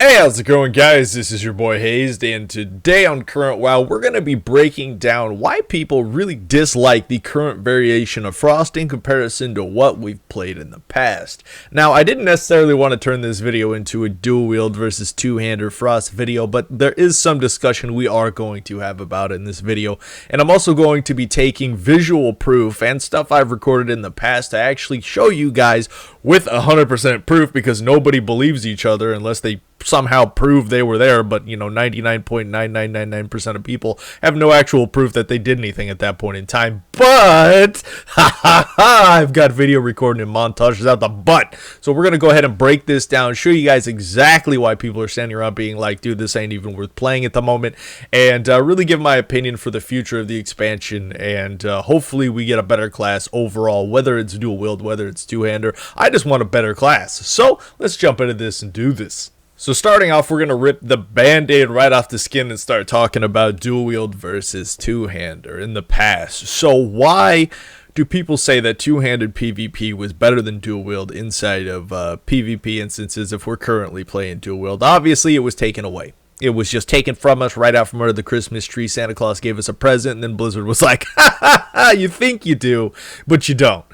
Hey, how's it going, guys? This is your boy Hazzed, and today on Current WoW, we're going to be breaking down why people really dislike the current variation of Frost in comparison to what we've played in the past. Now, I didn't necessarily want to turn this video into a dual wield versus two-hander Frost video, but there is some discussion we are going to have about it in this video, and I'm also going to be taking visual proof and stuff I've recorded in the past to actually show you guys with 100% proof, because nobody believes each other unless they somehow prove they were there, but 99.9999% of people have no actual proof that they did anything at that point in time. But I've got video recording and montages out the butt, so we're gonna go ahead and break this down, show you guys exactly why people are standing around being like, dude, this ain't even worth playing at the moment, and really give my opinion for the future of the expansion, and hopefully we get a better class overall, whether it's dual wield, whether it's two-hander. I just want a better class. So let's jump into this and do this. So starting off, we're going to rip the band-aid right off the skin and start talking about dual wield versus two-hander in the past. So why do people say that two-handed PvP was better than dual wield inside of PvP instances if we're currently playing dual wield? Obviously, it was taken away. It was just taken from us right out from under the Christmas tree. Santa Claus gave us a present, and then Blizzard was like, ha ha ha, you think you do, but you don't.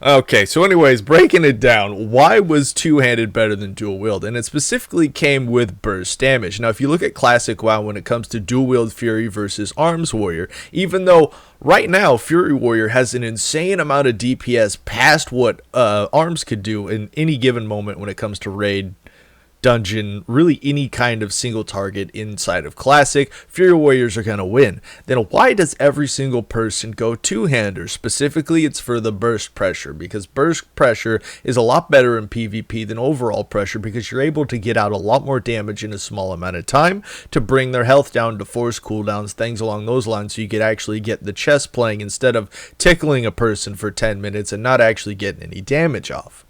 Okay, so anyways, breaking it down, why was two-handed better than dual wield? And it specifically came with burst damage. Now, if you look at classic WoW when it comes to dual wield Fury versus Arms Warrior, even though right now Fury Warrior has an insane amount of DPS past what Arms could do in any given moment when it comes to raid, dungeon, really any kind of single target inside of classic, Fury Warriors are going to win. Then why does every single person go two-hander? Specifically, it's for the burst pressure, because burst pressure is a lot better in PvP than overall pressure, because you're able to get out a lot more damage in a small amount of time to bring their health down, to force cooldowns, things along those lines, so you could actually get the chest playing instead of tickling a person for 10 minutes and not actually getting any damage off.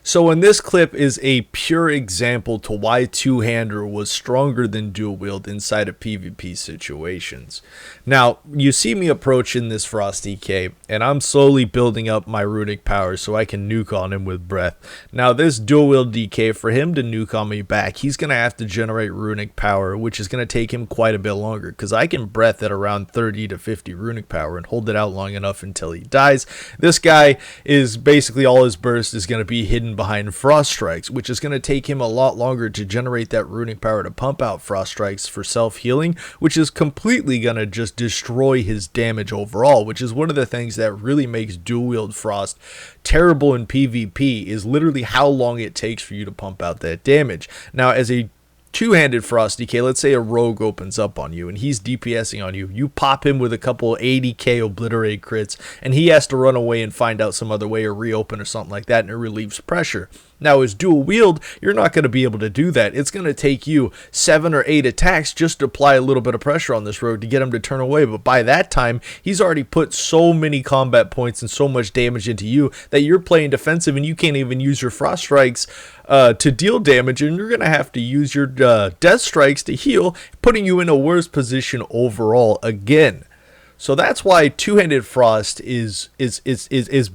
So in this clip is a pure example to why two-hander was stronger than dual wield inside of PvP situations. Now, you see me approaching this Frost DK, and I'm slowly building up my runic power so I can nuke on him with breath. Now, this dual wield DK, for him to nuke on me back, he's going to have to generate runic power, which is going to take him quite a bit longer, because I can breath at around 30 to 50 runic power and hold it out long enough until he dies. This guy is basically, all his burst is going to be hidden behind frost strikes, which is going to take him a lot longer to generate that runic power to pump out frost strikes for self-healing, which is completely going to just destroy his damage overall, which is one of the things that really makes dual wield Frost terrible in PvP, is literally how long it takes for you to pump out that damage. Now, as a two-handed Frost DK, let's say a rogue opens up on you and he's DPSing on you. You pop him with a couple 80k obliterate crits and he has to run away and find out some other way or reopen or something like that, and it relieves pressure. Now, as dual wield, you're not going to be able to do that. It's going to take you 7 or 8 attacks just to apply a little bit of pressure on this rogue to get him to turn away. But by that time, he's already put so many combat points and so much damage into you that you're playing defensive and you can't even use your frost strikes to deal damage, and you're going to have to use your death strikes to heal, putting you in a worse position overall again. So that's why two-handed Frost is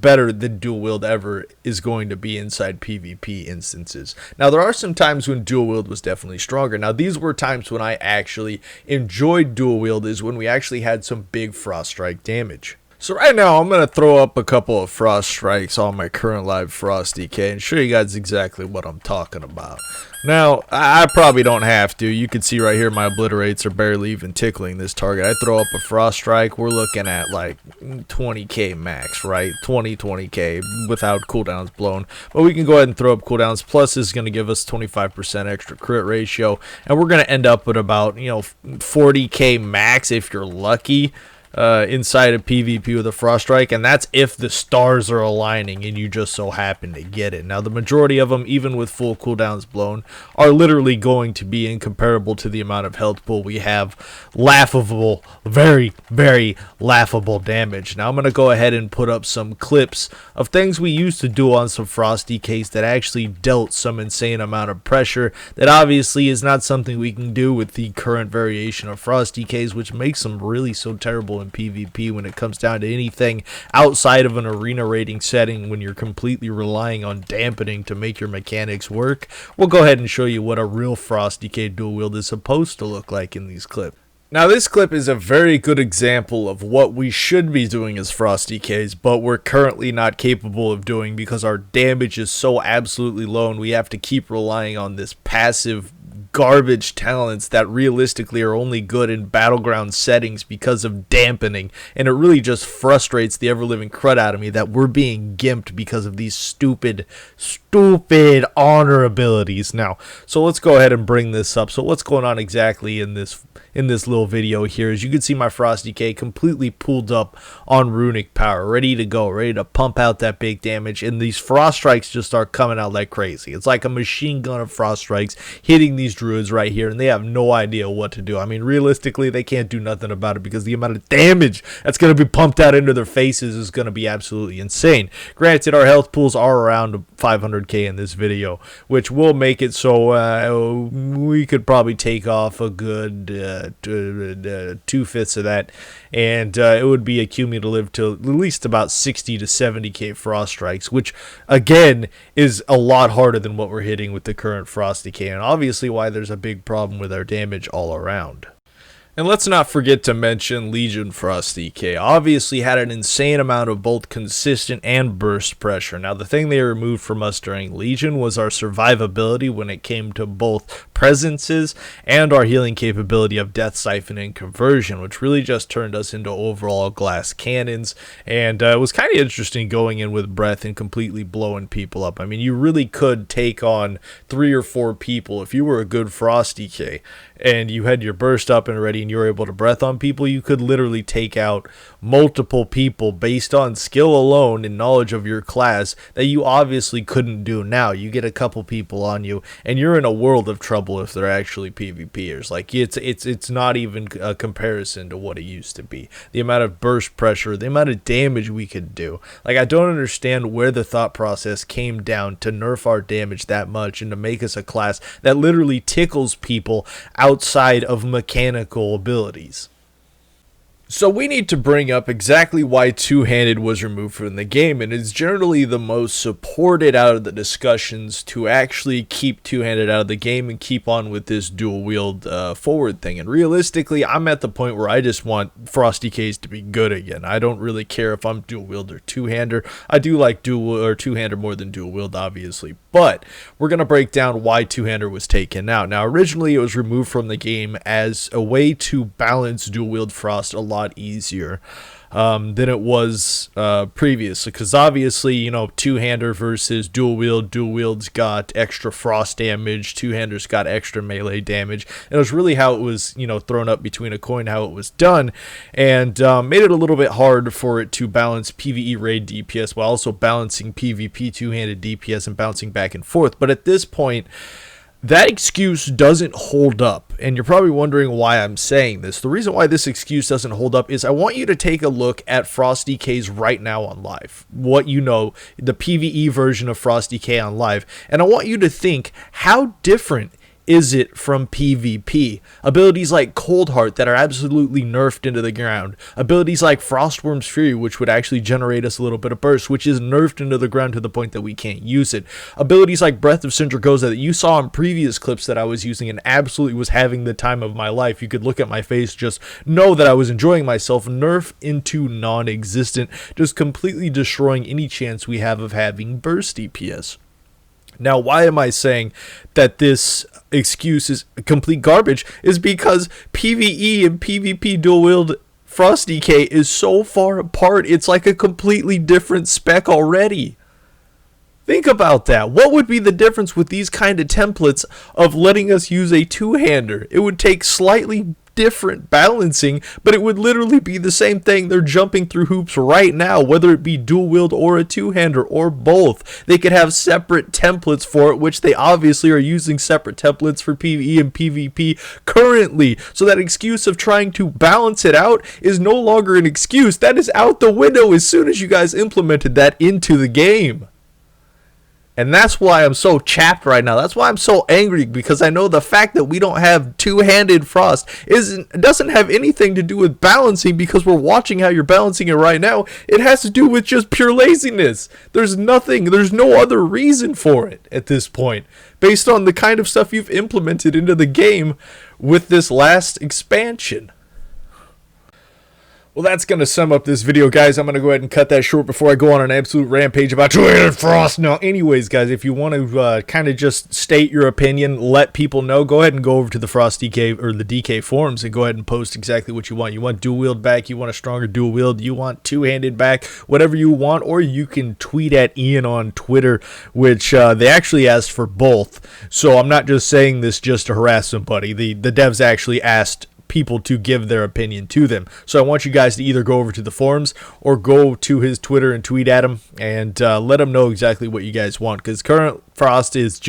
better than dual wield ever is going to be inside PvP instances. Now, there are some times when dual wield was definitely stronger. Now, these were times when I actually enjoyed dual wield, is when we actually had some big frost strike damage. So right now, I'm going to throw up a couple of frost strikes on my current live Frost DK and show you guys exactly what I'm talking about. Now, I probably don't have to. You can see right here my obliterates are barely even tickling this target. I throw up a frost strike, we're looking at like 20k max, right? 20k without cooldowns blown. But we can go ahead and throw up cooldowns. Plus, this is going to give us 25% extra crit ratio. And we're going to end up with about, 40k max if you're lucky. Inside of PvP with a frost strike, and that's if the stars are aligning and you just so happen to get it. Now, the majority of them, even with full cooldowns blown, are literally going to be incomparable to the amount of health pool we have. Laughable, very, very laughable damage. Now, I'm going to go ahead and put up some clips of things we used to do on some Frost DKs that actually dealt some insane amount of pressure. That obviously is not something we can do with the current variation of Frost DKs, which makes them really so terrible in in PvP when it comes down to anything outside of an arena rating setting when you're completely relying on dampening to make your mechanics work. We'll go ahead and show you what a real Frost DK dual wield is supposed to look like in these clips. Now this clip is a very good example of what we should be doing as Frost DKs, but we're currently not capable of doing because our damage is so absolutely low and we have to keep relying on this passive garbage talents that realistically are only good in battleground settings because of dampening, and it really just frustrates the ever-living crud out of me that we're being gimped because of these stupid honor abilities. Now, so let's go ahead and bring this up. So what's going on exactly in this little video here is you can see my Frost DK completely pulled up on runic power, ready to go, ready to pump out that big damage, and these frost strikes just start coming out like crazy. It's like a machine gun of frost strikes hitting these druids right here, and they have no idea what to do. I mean, realistically, they can't do nothing about it because the amount of damage that's going to be pumped out into their faces is going to be absolutely insane. Granted, our health pools are around 500k in this video, which will make it so we could probably take off a good 2/5 of that, and it would be a cumulative to at least about 60 to 70k frost strikes, which again is a lot harder than what we're hitting with the current Frost DK, and obviously why there's a big problem with our damage all around. And let's not forget to mention Legion Frost DK obviously had an insane amount of both consistent and burst pressure. Now the thing they removed from us during Legion was our survivability when it came to both presences and our healing capability of Death Siphon and Conversion, which really just turned us into overall glass cannons, and it was kind of interesting going in with breath and completely blowing people up. I mean, you really could take on 3 or 4 people if you were a good Frost DK and you had your burst up and ready and you were able to breath on people. You could literally take out multiple people based on skill alone and knowledge of your class that you obviously couldn't do now. You get a couple people on you and you're in a world of trouble if they're actually PvPers. Like it's not even a comparison to what it used to be. The amount of burst pressure, the amount of damage we could do. Like, I don't understand where the thought process came down to nerf our damage that much and to make us a class that literally tickles people outside of mechanical abilities. So we need to bring up exactly why two-handed was removed from the game, and it's generally the most supported out of the discussions to actually keep two-handed out of the game and keep on with this dual wield forward thing. And realistically, I'm at the point where I just want Frost DKs to be good again. I don't really care if I'm dual wield or two-hander. I do like dual or two-hander more than dual wield, obviously. But we're going to break down why two-hander was taken out. Now, originally it was removed from the game as a way to balance dual wield Frost a lot easier than it was previously, because obviously, you know, two-hander versus dual wield's got extra frost damage, two-handers got extra melee damage, and it was really how it was, you know, thrown up between a coin, how it was done, and made it a little bit hard for it to balance PvE raid DPS while also balancing PvP two-handed DPS and bouncing back and forth. But at this point, that excuse doesn't hold up, and you're probably wondering why I'm saying this. The reason why this excuse doesn't hold up is I want you to take a look at Frost DKs right now on live. What you know, the PvE version of Frost DK on live, and I want you to think, how different is it from PvP? Abilities like Cold Heart that are absolutely nerfed into the ground. Abilities like Frostworm's Fury, which would actually generate us a little bit of burst, which is nerfed into the ground to the point that we can't use it. Abilities like Breath of Sindragosa that you saw in previous clips that I was using and absolutely was having the time of my life. You could look at my face, just know that I was enjoying myself. Nerf into non-existent, just completely destroying any chance we have of having burst DPS. Now, why am I saying that this excuse is complete garbage? Is because PvE and PvP dual wield Frost DK is so far apart. It's like a completely different spec already. Think about that. What would be the difference with these kind of templates of letting us use a two-hander? It would take slightly different balancing, but it would literally be the same thing. They're jumping through hoops right now, whether it be dual wield or a two-hander or both. They could have separate templates for it, which they obviously are using separate templates for PvE and PvP currently. So that excuse of trying to balance it out is no longer an excuse. That is out the window as soon as you guys implemented that into the game. And that's why I'm so chapped right now. That's why I'm so angry, because I know the fact that we don't have two-handed frost doesn't have anything to do with balancing, because we're watching how you're balancing it right now. It has to do with just pure laziness. There's no other reason for it at this point, based on the kind of stuff you've implemented into the game with this last expansion. Well, that's going to sum up this video, guys. I'm going to go ahead and cut that short before I go on an absolute rampage about two-handed frost. Now, anyways, guys, if you want to kind of just state your opinion, let people know, go ahead and go over to the Frost DK or the DK forums and go ahead and post exactly what you want. You want dual wield back, you want a stronger dual wield, you want two-handed back, whatever you want, or you can tweet at Ian on Twitter, which they actually asked for both. So I'm not just saying this just to harass somebody. The devs actually asked people to give their opinion to them. So I want you guys to either go over to the forums or go to his Twitter and tweet at him and let him know exactly what you guys want, because current Frost is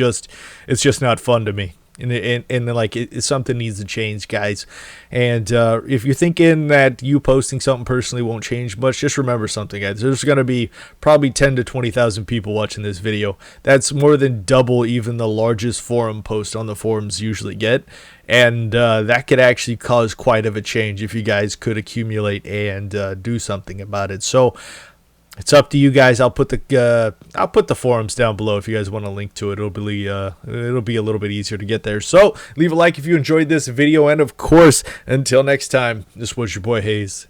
it's just not fun to me. And like something needs to change, guys. And if you're thinking that you posting something personally won't change much, just remember something, guys. There's going to be probably 10 to 20,000 people watching this video. That's more than double even the largest forum post on the forums usually get. And that could actually cause quite of a change if you guys could accumulate and do something about it. So it's up to you guys. I'll put the forums down below if you guys want to link to it. It'll be a little bit easier to get there. So leave a like if you enjoyed this video, and of course, until next time, this was your boy Haze.